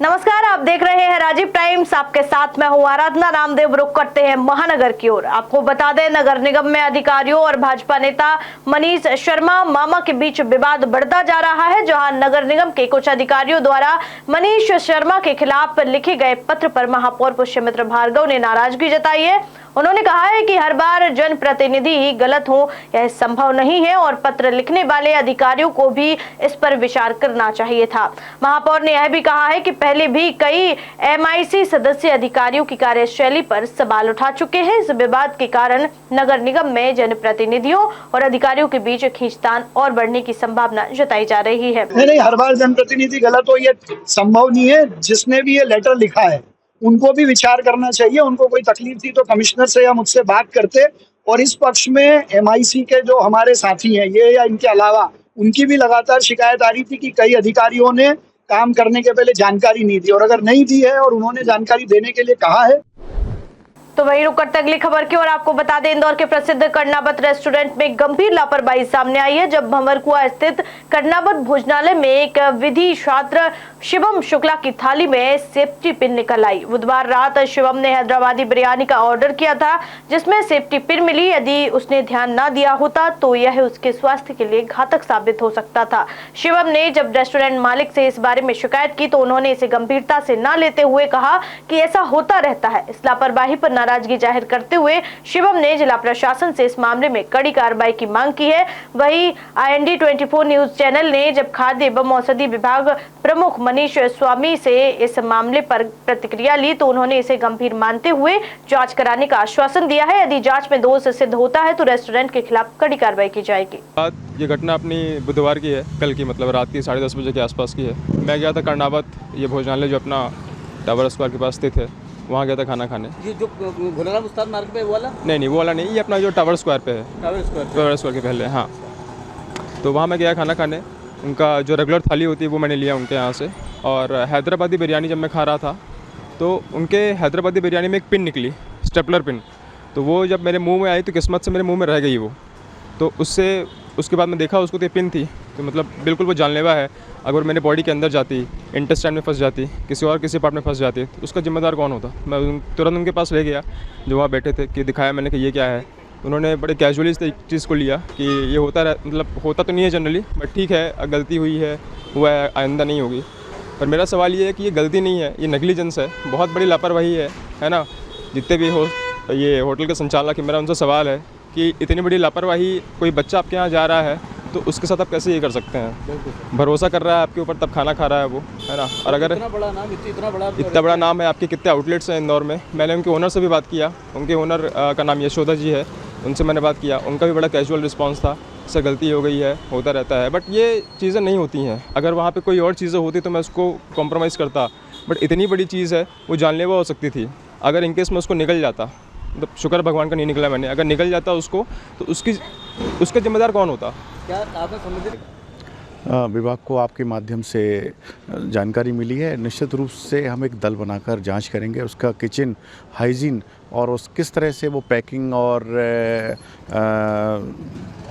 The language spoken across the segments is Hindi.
नमस्कार, आप देख रहे हैं राजीव टाइम्स। आपके साथ मैं हूं आराधना रामदेव। रुक करते हैं महानगर की ओर। आपको बता दें, नगर निगम में अधिकारियों और भाजपा नेता मनीष शर्मा मामा के बीच विवाद बढ़ता जा रहा है। जहां नगर निगम के कुछ अधिकारियों द्वारा मनीष शर्मा के खिलाफ लिखे गए पत्र पर महापौर पुष्यमित्र भार्गव ने नाराजगी जताई है। उन्होंने कहा है कि हर बार जनप्रतिनिधि ही गलत हो, यह संभव नहीं है और पत्र लिखने वाले अधिकारियों को भी इस पर विचार करना चाहिए था। महापौर ने यह भी कहा है कि पहले भी कई MIC सदस्य अधिकारियों की कार्यशैली पर सवाल उठा चुके हैं। इस विवाद के कारण नगर निगम में जनप्रतिनिधियों और अधिकारियों के बीच खींचतान और बढ़ने की संभावना जताई जा रही है। नहीं, हर बार जनप्रतिनिधि गलत हो ये संभव नहीं है। जिसने भी ये लेटर लिखा है उनको भी विचार करना चाहिए। उनको कोई तकलीफ थी तो कमिश्नर से या मुझसे बात करते। और इस पक्ष में MIC के जो हमारे साथी हैं, ये या इनके अलावा उनकी भी लगातार शिकायत आ रही थी कि कई अधिकारियों ने काम करने के पहले जानकारी नहीं दी, और अगर नहीं दी है और उन्होंने जानकारी देने के लिए कहा है। तो वहीं रुक करते अगली खबर की और आपको बता दें, इंदौर के प्रसिद्ध कर्नावत रेस्टोरेंट में गंभीर लापरवाही सामने आई है। जब भंवरकुआ स्थित कर्नावत भोजनालय में एक विधि छात्र शिवम शुक्ला की थाली में सेफ्टी पिन निकल आई। बुधवार रात शिवम ने हैदराबादी बिरयानी का ऑर्डर किया था, जिसमें सेफ्टी पिन मिली। यदि उसने ध्यान न दिया होता तो यह उसके स्वास्थ्य के लिए घातक साबित हो सकता था। शिवम ने जब रेस्टोरेंट मालिक से इस बारे में शिकायत की तो उन्होंने इसे गंभीरता से न लेते हुए कहा कि ऐसा होता रहता है। इस लापरवाही पर नाराजगी जाहिर करते हुए शिवम ने जिला प्रशासन से इस मामले में कड़ी कार्रवाई की मांग की है। वहीं IND 24 न्यूज चैनल ने जब खाद्य एवं औषधि विभाग प्रमुख मनीष स्वामी से इस मामले पर प्रतिक्रिया ली तो उन्होंने इसे गंभीर मानते हुए जांच कराने का आश्वासन दिया है। यदि जांच में दोष सिद्ध होता है तो रेस्टोरेंट के खिलाफ कड़ी कार्रवाई की जाएगी। ये घटना अपनी बुधवार की है, कल की, मतलब रात की 10:30 बजे के आसपास की है। मैं गया था कर्नावत, ये भोजनालय जो अपना टावर स्क्वायर के पास स्थित है, वहाँ गया था खाना खाने। ये जो भोलाराम उस्ताद मार्ग पे वो वाला? नहीं, वो वाला नहीं, ये अपना जो टावर स्क्वायर पे है, टावर स्क्वायर के पहले। हाँ, तो वहाँ मैं गया खाना खाने। उनका जो रेगुलर थाली होती है वो मैंने लिया उनके यहाँ से। और हैदराबादी बिरयानी जब मैं खा रहा था तो उनके हैदराबादी बिरयानी में एक पिन निकली, स्टेपलर पिन। तो वो जब मेरे मुंह में आई तो किस्मत से मेरे मुंह में रह गई वो। तो उसके बाद मैं देखा उसको तो पिन थी, तो मतलब बिल्कुल वो जानलेवा है। अगर मेरे बॉडी के अंदर जाती, इंटेस्टाइन में फंस जाती, किसी पार्ट में फंस जाती, तो उसका जिम्मेदार कौन होता। मैं तुरंत उनके पास ले गया जो वहाँ बैठे थे, कि दिखाया मैंने कि ये क्या है। उन्होंने बड़े कैजुअली इस चीज़ को लिया कि ये होता तो नहीं है जनरली, बट ठीक है, गलती हुई है, हुआ है, आइंदा नहीं होगी। पर मेरा सवाल ये है कि ये गलती नहीं है, ये नेग्लिजेंस है, बहुत बड़ी लापरवाही है ना। जितने भी ये होटल के संचालक, मेरा उनसे सवाल है कि इतनी बड़ी लापरवाही, कोई बच्चा आपके यहाँ जा रहा है तो उसके साथ आप कैसे ये कर सकते हैं। भरोसा कर रहा है आपके ऊपर, तब खाना खा रहा है वो, है ना। और अगर इतना बड़ा नाम है, आपके कितने आउटलेट्स हैं इंदौर में। मैंने उनके ओनर से भी बात किया, उनके ओनर का नाम यशोदा जी है, उनसे मैंने बात किया। उनका भी बड़ा कैजुअल रिस्पॉन्स था, इससे गलती हो गई है, होता रहता है। बट ये चीज़ें नहीं होती हैं। अगर वहाँ पे कोई और चीज़ें होती तो मैं उसको कॉम्प्रोमाइज़ करता, बट इतनी बड़ी चीज़ है, वो जानलेवा हो सकती थी। अगर इनकेस में उसको निकल जाता, मतलब शुक्र भगवान का नहीं निकला मैंने, अगर निकल जाता उसको, तो उसका जिम्मेदार कौन होता। क्या आपने समझ? विभाग को आपके माध्यम से जानकारी मिली है। निश्चित रूप से हम एक दल बनाकर जांच करेंगे उसका किचन हाइजीन और उस किस तरह से वो पैकिंग और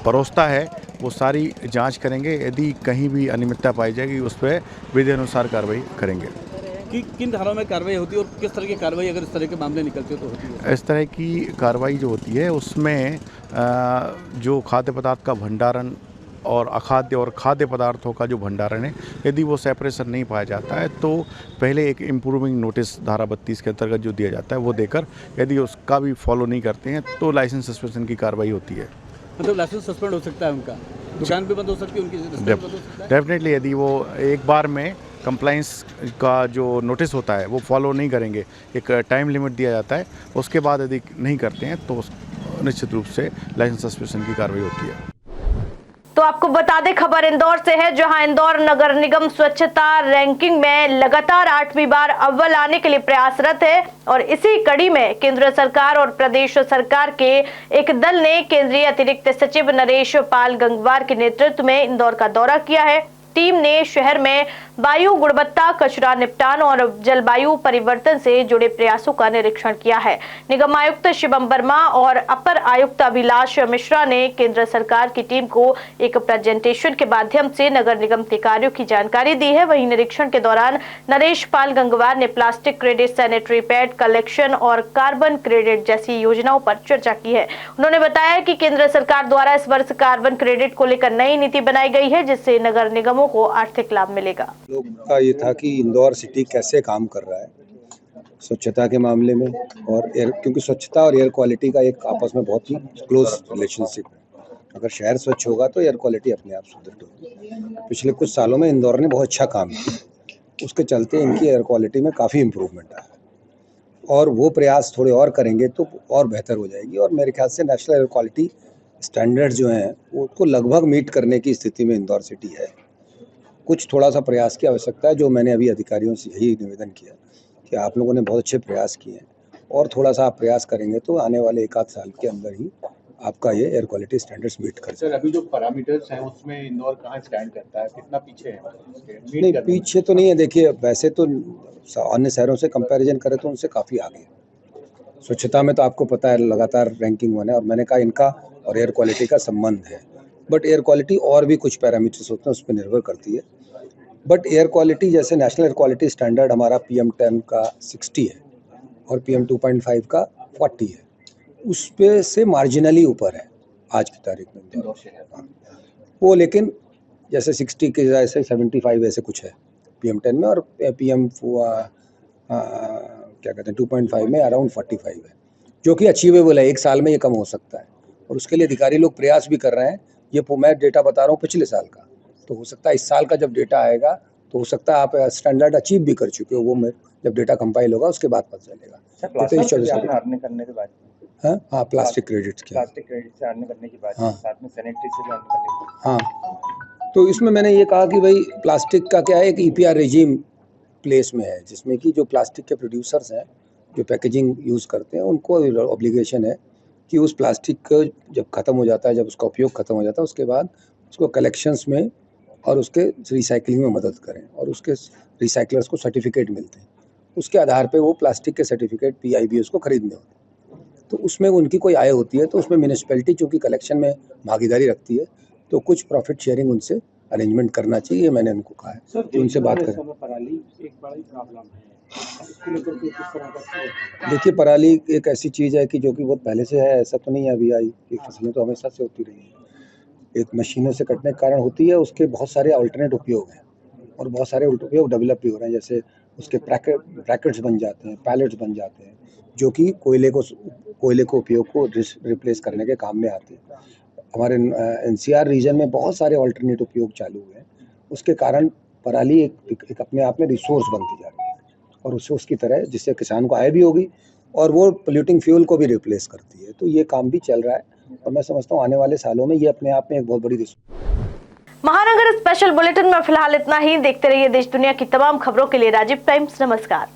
परोसता है, वो सारी जांच करेंगे। यदि कहीं भी अनियमितता पाई जाएगी उस पर विधि अनुसार कार्रवाई करेंगे। कि किन धाराओं में कार्रवाई होती है और किस तरह की कार्रवाई अगर इस तरह के मामले निकलते हो तो होती है? इस तरह की कार्रवाई जो होती है उसमें जो खाद्य पदार्थ का भंडारण और अखाद्य और खाद्य पदार्थों का जो भंडारण है, यदि वो सेपरेशन नहीं पाया जाता है तो पहले एक इम्प्रूविंग नोटिस धारा 32 के अंतर्गत जो दिया जाता है वो देकर, यदि उसका भी फॉलो नहीं करते हैं तो लाइसेंस सस्पेंशन की कार्रवाई होती है। मतलब लाइसेंस सस्पेंड हो सकता है उनका, दुकान भी बंद हो सकती है उनकी? डेफिनेटली, यदि वो एक बार में कंप्लाइंस का जो नोटिस होता है वो फॉलो नहीं करेंगे, एक टाइम लिमिट दिया जाता है, उसके बाद यदि नहीं करते हैं तो निश्चित रूप से लाइसेंस सस्पेंशन की कार्रवाई होती है। तो आपको बता दें, खबर इंदौर से है, जहां इंदौर नगर निगम स्वच्छता रैंकिंग में लगातार 8वीं बार अव्वल आने के लिए प्रयासरत है। और इसी कड़ी में केंद्र सरकार और प्रदेश सरकार के एक दल ने केंद्रीय अतिरिक्त सचिव नरेश पाल गंगवार के नेतृत्व में इंदौर का दौरा किया है। टीम ने शहर में वायु गुणवत्ता, कचरा निपटान और जलवायु परिवर्तन से जुड़े प्रयासों का निरीक्षण किया है। निगम आयुक्त शिवम वर्मा और अपर आयुक्त अभिलाष मिश्रा ने केंद्र सरकार की टीम को एक प्रेजेंटेशन के माध्यम से नगर निगम के कार्यों की जानकारी दी है। वहीं निरीक्षण के दौरान नरेश पाल गंगवार ने plastic credit, sanitary pad collection और कार्बन क्रेडिट जैसी योजनाओं पर चर्चा की है। उन्होंने बताया कि केंद्र सरकार द्वारा इस वर्ष कार्बन क्रेडिट को लेकर नई नीति बनाई गई है, जिससे नगर निगमों को आर्थिक लाभ मिलेगा। लोग का ये था कि इंदौर सिटी कैसे काम कर रहा है स्वच्छता के मामले में और एयर, क्योंकि स्वच्छता और एयर क्वालिटी का एक आपस में बहुत ही क्लोज रिलेशनशिप है। अगर शहर स्वच्छ होगा तो एयर क्वालिटी अपने आप सुदृढ़ होगी। पिछले कुछ सालों में इंदौर ने बहुत अच्छा काम किया, उसके चलते इनकी एयर क्वालिटी में काफ़ी इम्प्रूवमेंट आया और वो प्रयास थोड़े और करेंगे तो और बेहतर हो जाएगी। और मेरे ख्याल से नेशनल एयर क्वालिटी स्टैंडर्ड्स जो हैं उसको लगभग मीट करने की स्थिति में इंदौर सिटी है। कुछ थोड़ा सा प्रयास की आवश्यकता है, जो मैंने अभी अधिकारियों से यही निवेदन किया कि आप लोगों ने बहुत अच्छे प्रयास किए हैं और थोड़ा सा आप प्रयास करेंगे तो आने वाले 1 आध साल के अंदर ही आपका ये एयर क्वालिटी स्टैंडर्ड्स मीट कर सर, अभी जो पैरामीटर्स हैं उसमें इंदौर कहाँ स्टैंड करता है, कितना पीछे है? नहीं, पीछे तो नहीं है। देखिए, वैसे तो अन्य शहरों से कंपैरिजन करें तो उनसे काफ़ी आगे है। स्वच्छता में तो आपको पता है लगातार रैंकिंग 1 है और मैंने कहा इनका और एयर क्वालिटी का संबंध है। बट एयर क्वालिटी और भी कुछ पैरामीटर्स होते हैं, उस पर निर्भर करती है। बट एयर क्वालिटी जैसे नेशनल एयर क्वालिटी स्टैंडर्ड हमारा PM10 का 60 है और PM 2.5 का 40 है, उस पे से मार्जिनली ऊपर है आज की तारीख में इंदौर शहर। वो लेकिन जैसे 60 के जैसे 75 ऐसे कुछ है PM10 में और PM क्या कहते हैं 2.5 में अराउंड 45 है, जो कि अचीवेबल है। 1 साल में ये कम हो सकता है और उसके लिए अधिकारी लोग प्रयास भी कर रहे हैं। ये मैं डेटा बता रहा हूँ पिछले साल का, तो हो सकता है इस साल का जब डेटा आएगा तो हो सकता है आप स्टैंडर्ड अचीव भी कर चुके हो। वो जब डेटा कंपाइल होगा उसके बाद पता चलेगा। करने के बाद हाँ, प्लास्टिक क्रेडिट से अर्न करने की बात, साथ में सैनिटरी से भी अर्न करने की बात। हाँ, तो इसमें मैंने ये कहा कि भाई प्लास्टिक का क्या है, एक EPR रेजिम प्लेस में है, जिसमें कि जो प्लास्टिक के प्रोड्यूसर्स हैं जो पैकेजिंग यूज़ करते हैं उनको ऑब्लिगेशन है कि उस प्लास्टिक को जब ख़त्म हो जाता है, जब उसका उपयोग ख़त्म हो जाता है, उसके बाद उसको कलेक्शंस में और उसके रिसाइकलिंग में मदद करें और उसके रिसाइकलर्स को सर्टिफिकेट मिलते हैं। उसके आधार पे वो प्लास्टिक के सर्टिफिकेट PIB उसको खरीदने होते हैं, तो उसमें उनकी कोई आय होती है, तो उसमें म्यूनिसिपैलिटी चूँकि कलेक्शन में भागीदारी रखती है तो कुछ प्रॉफिट शेयरिंग उनसे अरेंजमेंट करना चाहिए। मैंने उनको कहा है कि उनसे बात करें। देखिए, पराली एक ऐसी चीज़ है कि जो कि बहुत पहले से है, ऐसा तो नहीं है अभी आई कि फसलें तो हमेशा से होती रही है। एक मशीनों से कटने के कारण होती है, उसके बहुत सारे अल्टरनेट उपयोग हैं और बहुत सारे उपयोग डेवलप भी हो रहे हैं। जैसे उसके ब्रैकेट्स बन जाते हैं, पैलेट्स बन जाते हैं, जो कि कोयले को उपयोग को रिप्लेस करने के काम में आते हैं। हमारे NCR रीजन में बहुत सारे अल्टरनेट उपयोग चालू हुए हैं। उसके कारण पराली एक अपने आप में रिसोर्स बनती जा रही है और उससे उसकी तरह, जिससे किसान को आय भी होगी और वो पोल्यूटिंग फ्यूल को भी रिप्लेस करती है। तो ये काम भी चल रहा है और मैं समझता हूँ आने वाले सालों में ये अपने आप में एक बहुत बड़ी महानगर स्पेशल बुलेटिन में फिलहाल इतना ही। देखते रहिए देश दुनिया की तमाम खबरों के लिए राजीव टाइम्स। नमस्कार।